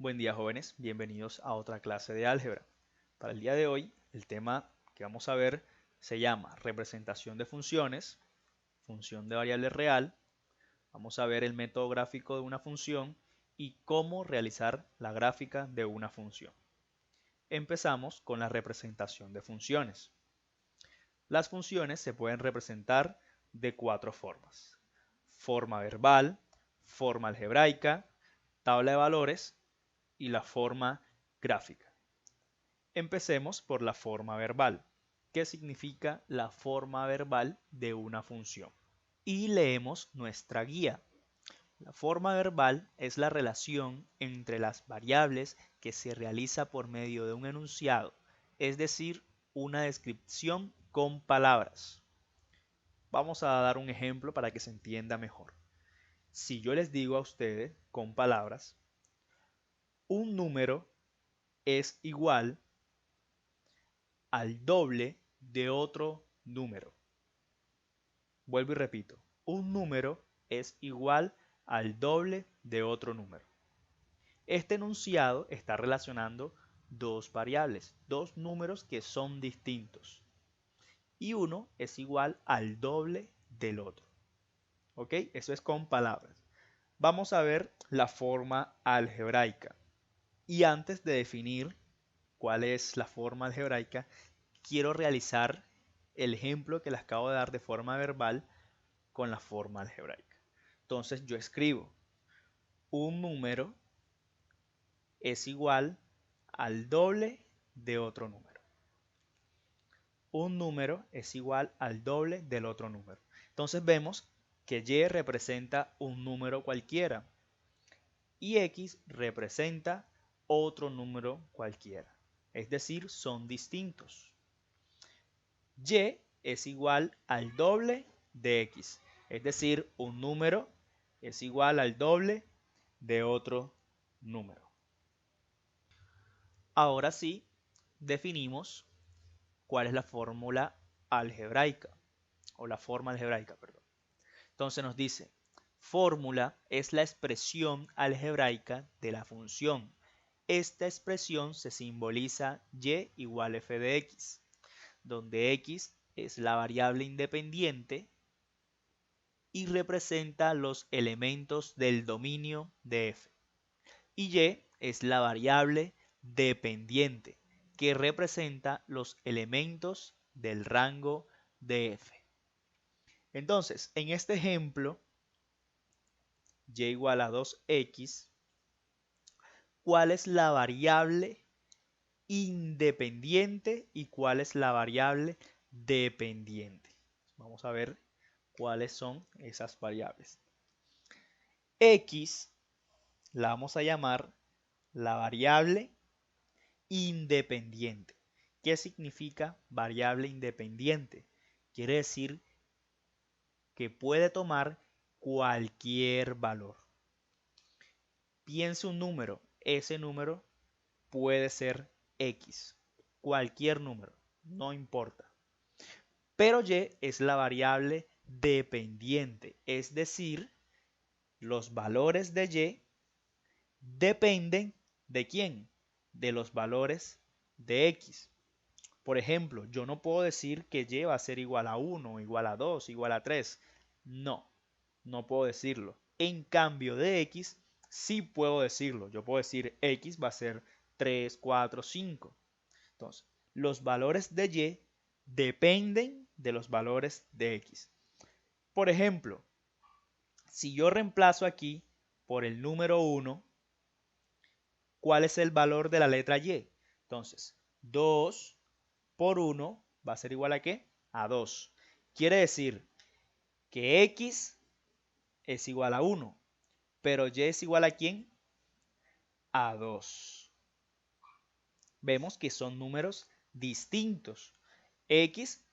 Buen día jóvenes, bienvenidos a otra clase de álgebra. Para el día de hoy, el tema que vamos a ver se llama representación de funciones, función de variable real. Vamos a ver el método gráfico de una función y cómo realizar la gráfica de una función. Empezamos con la representación de funciones. Las funciones se pueden representar de cuatro formas: forma verbal, forma algebraica, tabla de valores y la forma gráfica. Empecemos por la forma verbal. ¿Qué significa la forma verbal de una función? Y leemos nuestra guía. La forma verbal es la relación entre las variables que se realiza por medio de un enunciado, es decir, una descripción con palabras. Vamos a dar un ejemplo para que se entienda mejor. Si yo les digo a ustedes con palabras, un número es igual al doble de otro número. Vuelvo y repito, un número es igual al doble de otro número. Este enunciado está relacionando dos variables, dos números que son distintos. Y uno es igual al doble del otro. ¿Ok? Eso es con palabras. Vamos a ver la forma algebraica. Y antes de definir cuál es la forma algebraica, quiero realizar el ejemplo que les acabo de dar de forma verbal con la forma algebraica. Entonces yo escribo un número es igual al doble de otro número. Un número es igual al doble del otro número. Entonces vemos que y representa un número cualquiera y x representa otro número cualquiera. Es decir, son distintos. Y es igual al doble de x. Es decir, un número es igual al doble de otro número. Ahora sí, definimos cuál es la fórmula algebraica, o la forma algebraica, perdón. Entonces nos dice, fórmula es la expresión algebraica de la función. Esta expresión se simboliza y igual f de x, donde x es la variable independiente y representa los elementos del dominio de f. Y y es la variable dependiente que representa los elementos del rango de f. Entonces, en este ejemplo, y igual a 2x, ¿cuál es la variable independiente y cuál es la variable dependiente? Vamos a ver cuáles son esas variables. X la vamos a llamar la variable independiente. ¿Qué significa variable independiente? Quiere decir que puede tomar cualquier valor. Piense un número, ese número puede ser X, cualquier número, no importa. Pero Y es la variable dependiente, es decir, los valores de Y dependen ¿de quién? De los valores de X. Por ejemplo, yo no puedo decir que Y va a ser igual a 1, igual a 2, igual a 3. No, no puedo decirlo. En cambio de X, sí puedo decirlo. Yo puedo decir X va a ser 3, 4, 5. Entonces, los valores de Y dependen de los valores de X. Por ejemplo, si yo reemplazo aquí por el número 1, ¿cuál es el valor de la letra Y? Entonces, 2 por 1 va a ser igual a ¿qué? A 2. Quiere decir que X es igual a 1, pero Y es igual a ¿quién? A 2. Vemos que son números distintos. X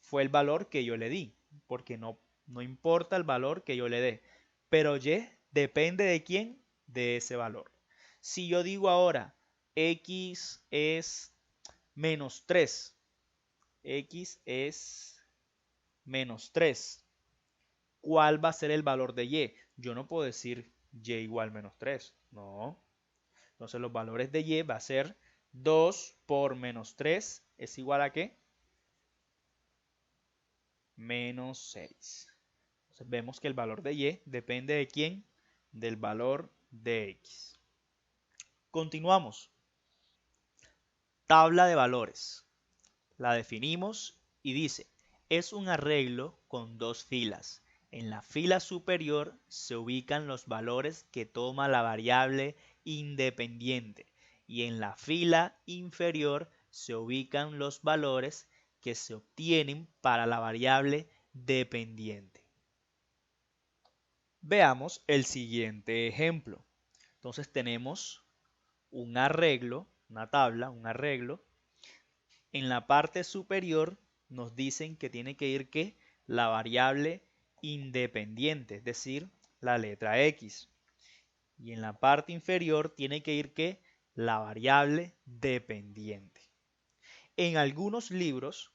fue el valor que yo le di, porque no importa el valor que yo le dé, pero Y depende de quién, de ese valor. Si yo digo ahora X es menos 3, X es menos 3, ¿cuál va a ser el valor de Y? Yo no puedo decir Y igual menos 3, no. Entonces los valores de y va a ser 2 por menos 3 es igual a ¿qué? Menos 6. Entonces vemos que el valor de y depende de quién, del valor de x. Continuamos. Tabla de valores. La definimos y dice, es un arreglo con dos filas. En la fila superior se ubican los valores que toma la variable independiente y en la fila inferior se ubican los valores que se obtienen para la variable dependiente. Veamos el siguiente ejemplo. Entonces tenemos un arreglo, una tabla, un arreglo. En la parte superior nos dicen que tiene que ir ¿qué? La variable independiente, es decir, la letra X. Y en la parte inferior tiene que ir ¿qué? La variable dependiente. En algunos libros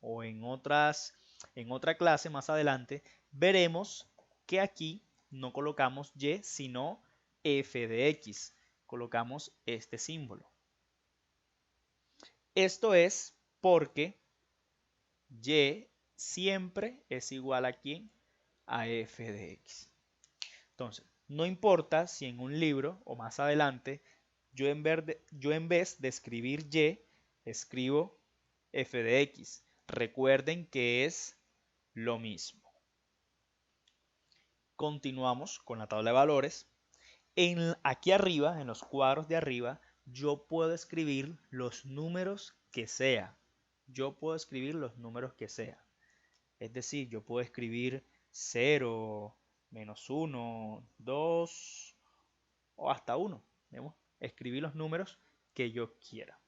o en otra clase más adelante veremos que aquí no colocamos y sino f de x. Colocamos este símbolo. Esto es porque y siempre es igual a ¿quién? A f de x. Entonces, no importa si en un libro o más adelante yo en vez de escribir y, escribo f de x. Recuerden que es lo mismo. Continuamos con la tabla de valores. Aquí arriba, en los cuadros de arriba, yo puedo escribir los números que sea. Yo puedo escribir los números que sea. Es decir, yo puedo escribir 0, menos 1, 2 o hasta 1. ¿Vemos? Escribir los números que yo quiera.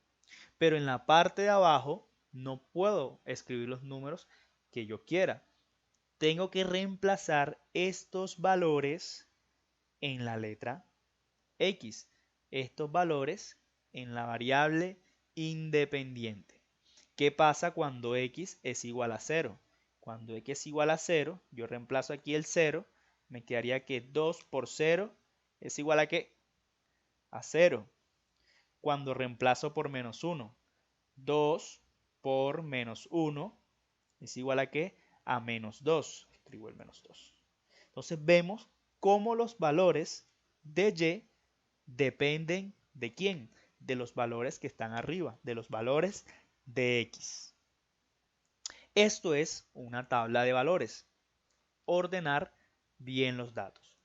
Pero en la parte de abajo no puedo escribir los números que yo quiera. Tengo que reemplazar estos valores en la letra X. Estos valores en la variable independiente. ¿Qué pasa cuando X es igual a 0? Cuando X es igual a 0, yo reemplazo aquí el 0, me quedaría que 2 por 0 es igual a ¿qué? A 0. Cuando reemplazo por menos 1, 2 por menos 1 es igual a ¿qué? A menos 2. Escribo el menos 2. Entonces vemos cómo los valores de y dependen de quién, de los valores que están arriba, de los valores de x. Esto es una tabla de valores. Ordenar bien los datos.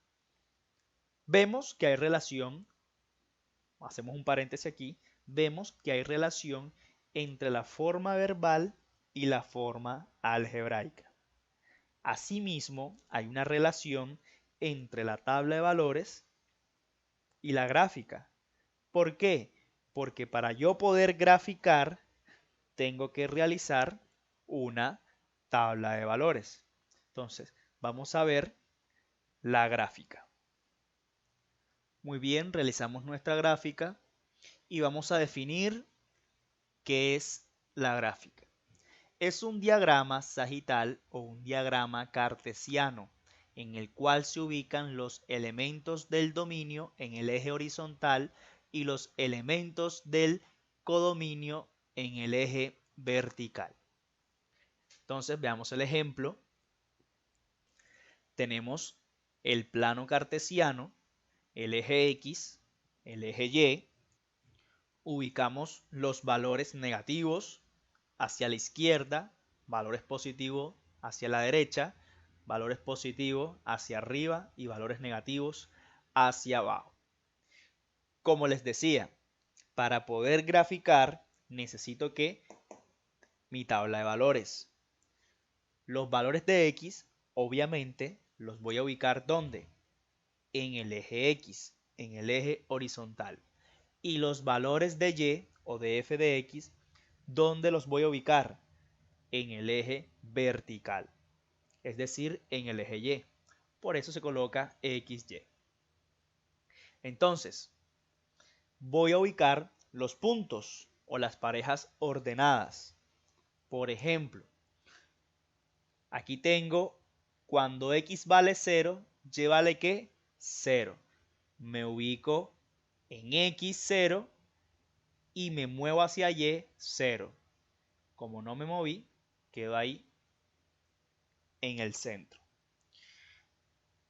Vemos que hay relación, hacemos un paréntesis aquí, vemos que hay relación entre la forma verbal y la forma algebraica. Asimismo, hay una relación entre la tabla de valores y la gráfica. ¿Por qué? Porque para yo poder graficar, tengo que realizar una tabla de valores. Entonces, vamos a ver la gráfica. Muy bien, realizamos nuestra gráfica y vamos a definir qué es la gráfica. Es un diagrama sagital o un diagrama cartesiano en el cual se ubican los elementos del dominio en el eje horizontal y los elementos del codominio en el eje vertical. Entonces veamos el ejemplo. Tenemos el plano cartesiano, el eje X, el eje Y. Ubicamos los valores negativos hacia la izquierda, valores positivos hacia la derecha, valores positivos hacia arriba y valores negativos hacia abajo. Como les decía, para poder graficar necesito que mi tabla de valores. Los valores de X, obviamente, los voy a ubicar ¿dónde? En el eje X, en el eje horizontal. Y los valores de Y o de f de X, ¿dónde los voy a ubicar? En el eje vertical, es decir, en el eje Y. Por eso se coloca XY. Entonces, voy a ubicar los puntos o las parejas ordenadas. Por ejemplo, aquí tengo cuando X vale 0, Y vale ¿qué? 0. Me ubico en X 0 y me muevo hacia Y 0. Como no me moví, quedo ahí en el centro.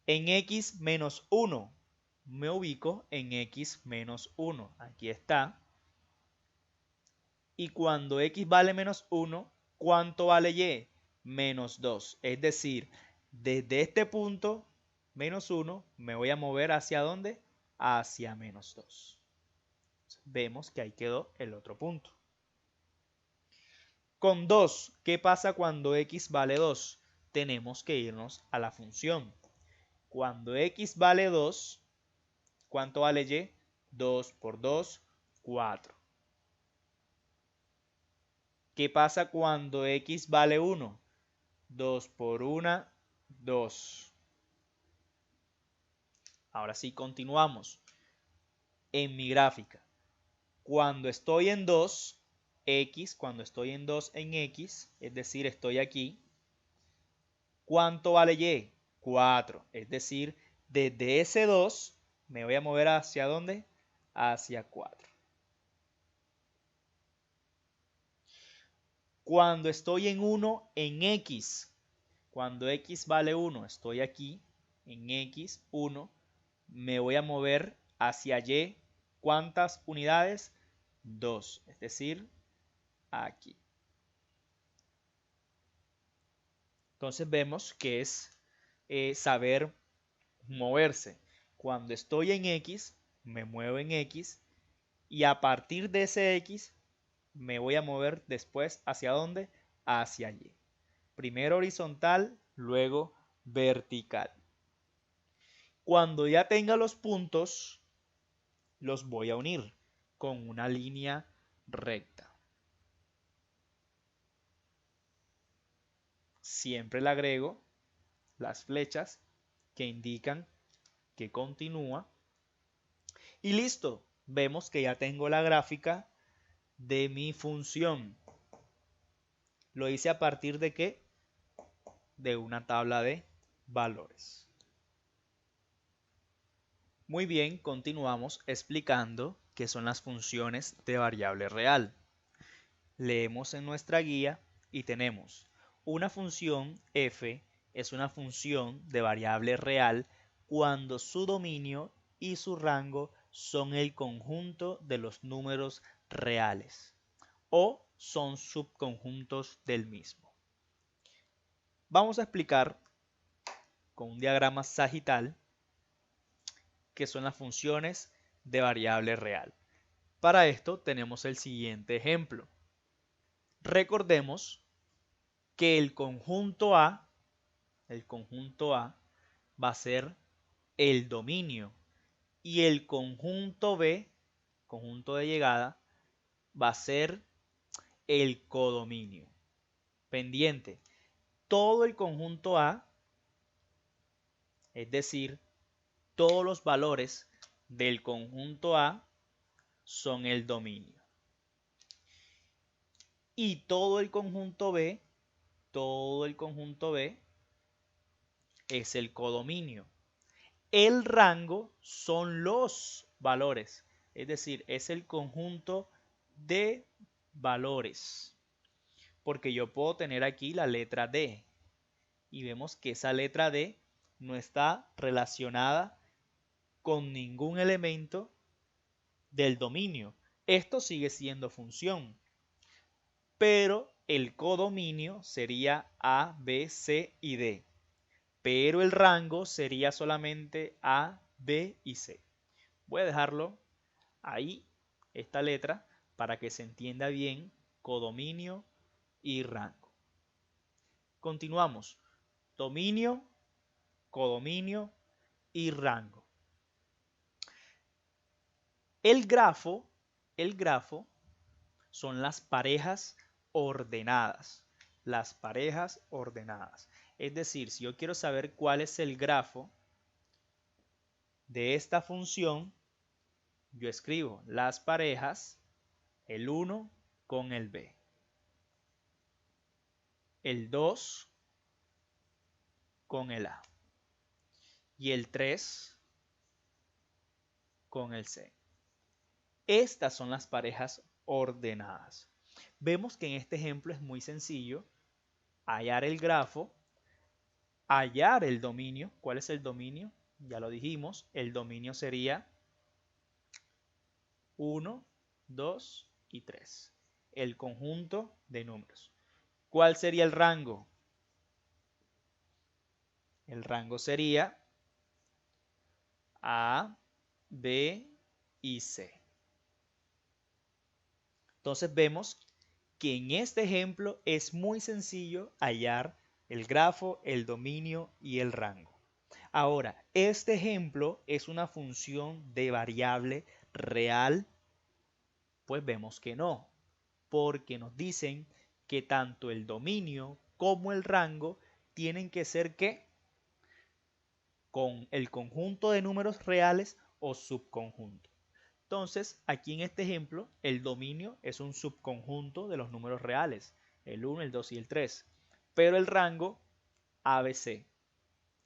En X menos 1 me ubico en X menos 1. Aquí está. Y cuando X vale menos 1, ¿cuánto vale Y? Menos 2. Es decir, desde este punto, menos 1, me voy a mover ¿hacia dónde? Hacia menos 2. Vemos que ahí quedó el otro punto. Con 2, ¿qué pasa cuando X vale 2? Tenemos que irnos a la función. Cuando X vale 2, ¿cuánto vale Y? 2 por 2, 4. ¿Qué pasa cuando X vale 1? 2 por 1, 2. Ahora sí, continuamos. En mi gráfica, cuando estoy en 2, X, cuando estoy en 2 en X, es decir, estoy aquí, ¿cuánto vale Y? 4. Es decir, desde ese 2 me voy a mover ¿hacia dónde? Hacia 4. Cuando estoy en 1 en X, cuando X vale 1, estoy aquí en X, 1, me voy a mover hacia Y. ¿Cuántas unidades? 2, es decir, aquí. Entonces vemos que es saber moverse. Cuando estoy en X, me muevo en X y a partir de ese X me voy a mover después ¿hacia dónde? Hacia Y. Primero horizontal, luego vertical. Cuando ya tenga los puntos, los voy a unir con una línea recta. Siempre le agrego las flechas que indican que continúa. Y listo, vemos que ya tengo la gráfica de mi función. Lo hice a partir de ¿qué? De una tabla de valores. Muy bien, continuamos explicando qué son las funciones de variable real. Leemos en nuestra guía y tenemos una función f es una función de variable real cuando su dominio y su rango son el conjunto de los números reales o son subconjuntos del mismo. Vamos a explicar con un diagrama sagital qué son las funciones de variable real. Para esto tenemos el siguiente ejemplo. Recordemos que el conjunto A va a ser el dominio y el conjunto B, conjunto de llegada, va a ser el codominio. Pendiente, todo el conjunto A, es decir, todos los valores del conjunto A son el dominio. Y todo el conjunto B es el codominio. El rango son los valores, es decir, es el conjunto de valores. Porque yo puedo tener aquí la letra D y vemos que esa letra D no está relacionada con ningún elemento del dominio. Esto sigue siendo función, pero el codominio sería A, B, C y D. Pero el rango sería solamente A, B y C. Voy a dejarlo ahí, esta letra, para que se entienda bien codominio y rango. Continuamos. Dominio, codominio y rango. El grafo son las parejas ordenadas. Las parejas ordenadas. Es decir, si yo quiero saber cuál es el grafo de esta función, yo escribo las parejas, el 1 con el B, el 2 con el A y el 3 con el C. Estas son las parejas ordenadas. Vemos que en este ejemplo es muy sencillo hallar el grafo, hallar el dominio. ¿Cuál es el dominio? Ya lo dijimos, el dominio sería 1, 2 y 3. El conjunto de números. ¿Cuál sería el rango? El rango sería A, B y C. Entonces vemos que en este ejemplo es muy sencillo hallar el grafo, el dominio y el rango. Ahora, este ejemplo es una función de variable real, pues vemos que no, porque nos dicen que tanto el dominio como el rango tienen que ser ¿qué? Con el conjunto de números reales o subconjunto. Entonces, aquí en este ejemplo, el dominio es un subconjunto de los números reales, el 1, el 2 y el 3. Pero el rango, ABC,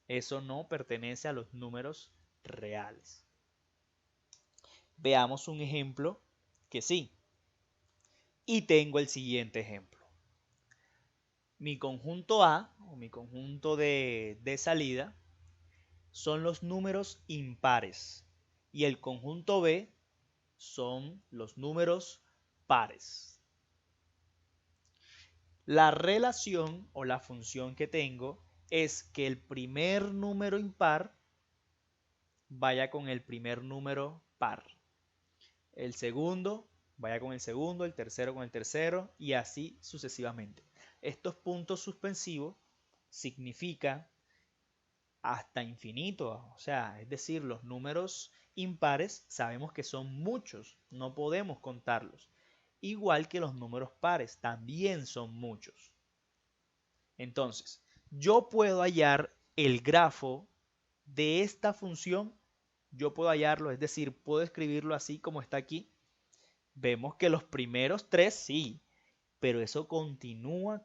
eso no pertenece a los números reales. Veamos un ejemplo que sí. Y tengo el siguiente ejemplo. Mi conjunto A, o mi conjunto de salida, son los números impares. Y el conjunto B son los números pares. La relación o la función que tengo es que el primer número impar vaya con el primer número par. El segundo vaya con el segundo, el tercero con el tercero y así sucesivamente. Estos puntos suspensivos significan hasta infinito, o sea, es decir, los números impares sabemos que son muchos, no podemos contarlos. Igual que los números pares, también son muchos. Entonces, yo puedo hallar el grafo de esta función, yo puedo hallarlo, es decir, puedo escribirlo así como está aquí. Vemos que los primeros tres sí, pero eso continúa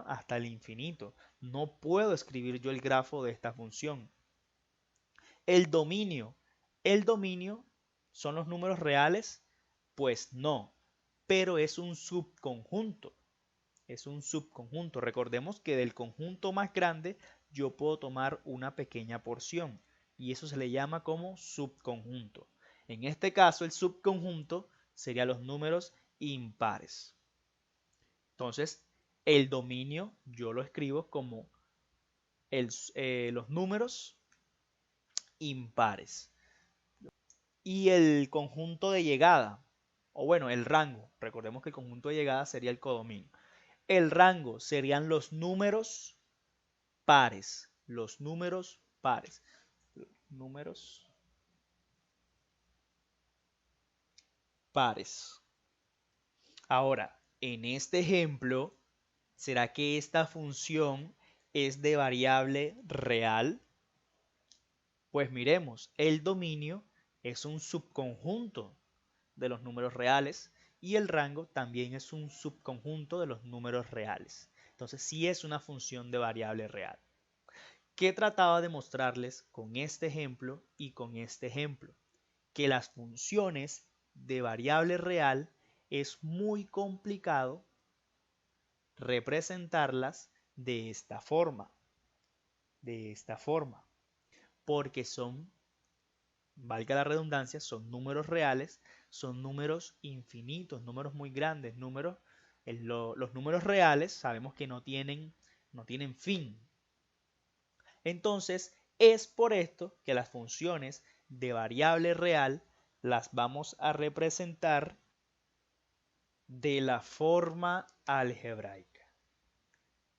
hasta el infinito. No puedo escribir yo el grafo de esta función. El dominio. ¿El dominio son los números reales? Pues no, pero es un subconjunto. Es un subconjunto. Recordemos que del conjunto más grande yo puedo tomar una pequeña porción y eso se le llama como subconjunto. En este caso el subconjunto sería los números impares. Entonces el dominio yo lo escribo como los números impares. Y el conjunto de llegada, o bueno, el rango. Recordemos que el conjunto de llegada sería el codominio. El rango serían los números pares. Los números pares. Números pares. Ahora, en este ejemplo, ¿será que esta función es de variable real? Pues miremos, el dominio es un subconjunto de los números reales y el rango también es un subconjunto de los números reales. Entonces sí es una función de variable real. ¿Qué trataba de mostrarles con este ejemplo y con este ejemplo? Que las funciones de variable real es muy complicado representarlas de esta forma, porque son, valga la redundancia, son números reales, son números infinitos, números muy grandes, los números reales sabemos que no tienen fin. Entonces, es por esto que las funciones de variable real las vamos a representar de la forma algebraica.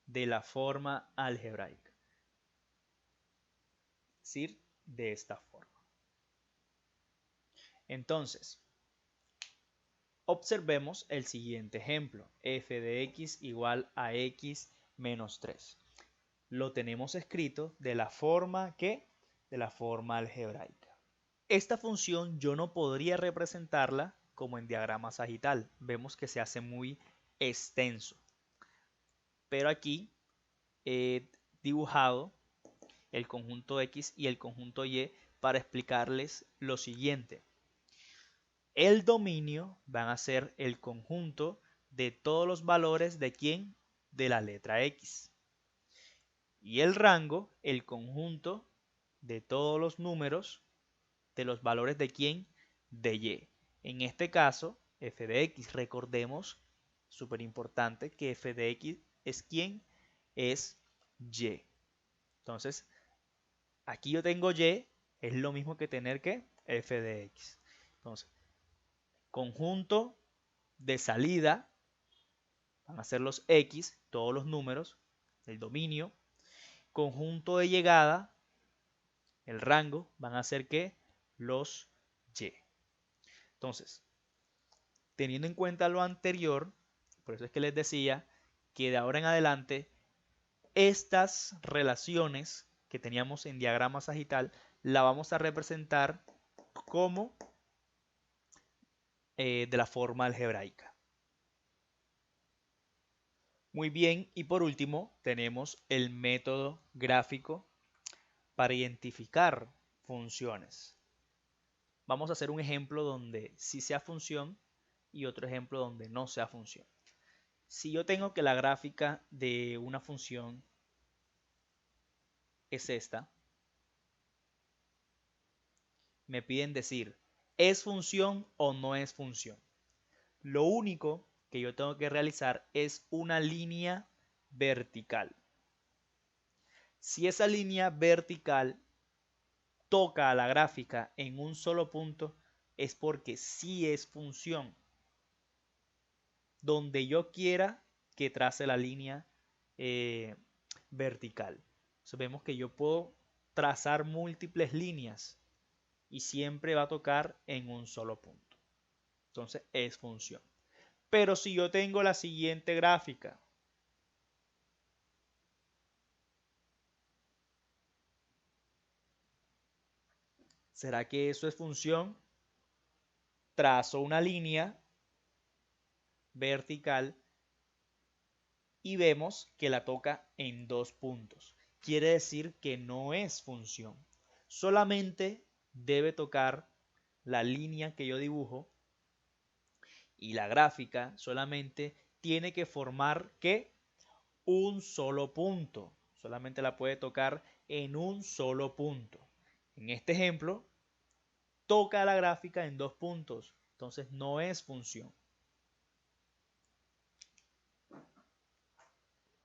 De la forma algebraica. Es decir, de esta forma. Entonces, observemos el siguiente ejemplo. F de x igual a x menos 3. Lo tenemos escrito de la forma que de la forma algebraica. Esta función yo no podría representarla como en diagrama sagital. Vemos que se hace muy extenso. Pero aquí he dibujado el conjunto X y el conjunto Y para explicarles lo siguiente. El dominio van a ser el conjunto de todos los valores de quién, de la letra X. Y el rango, el conjunto de todos los números de los valores de quién, de Y. En este caso, f de x, recordemos, súper importante, que f de x es quién, es Y. Entonces, aquí yo tengo Y, es lo mismo que tener que f de x. Entonces, conjunto de salida van a ser los X, todos los números, el dominio. Conjunto de llegada, el rango, van a ser que los Y. Entonces, teniendo en cuenta lo anterior, por eso es que les decía que de ahora en adelante estas relaciones que teníamos en diagrama sagital la vamos a representar como de la forma algebraica. Muy bien, y por último tenemos el método gráfico para identificar funciones. Vamos a hacer un ejemplo donde sí sea función y otro ejemplo donde no sea función. Si yo tengo que la gráfica de una función es esta, me piden decir, ¿es función o no es función? Lo único que yo tengo que realizar es una línea vertical. Si esa línea vertical toca a la gráfica en un solo punto, es porque sí es función. Donde yo quiera que trace la línea vertical. Entonces vemos que yo puedo trazar múltiples líneas y siempre va a tocar en un solo punto. Entonces es función. Pero si yo tengo la siguiente gráfica, ¿será que eso es función? Trazo una línea vertical y vemos que la toca en dos puntos. Quiere decir que no es función. Solamente debe tocar la línea que yo dibujo y la gráfica solamente tiene que formar ¿qué? Un solo punto. Solamente la puede tocar en un solo punto. En este ejemplo, toca la gráfica en dos puntos. Entonces no es función.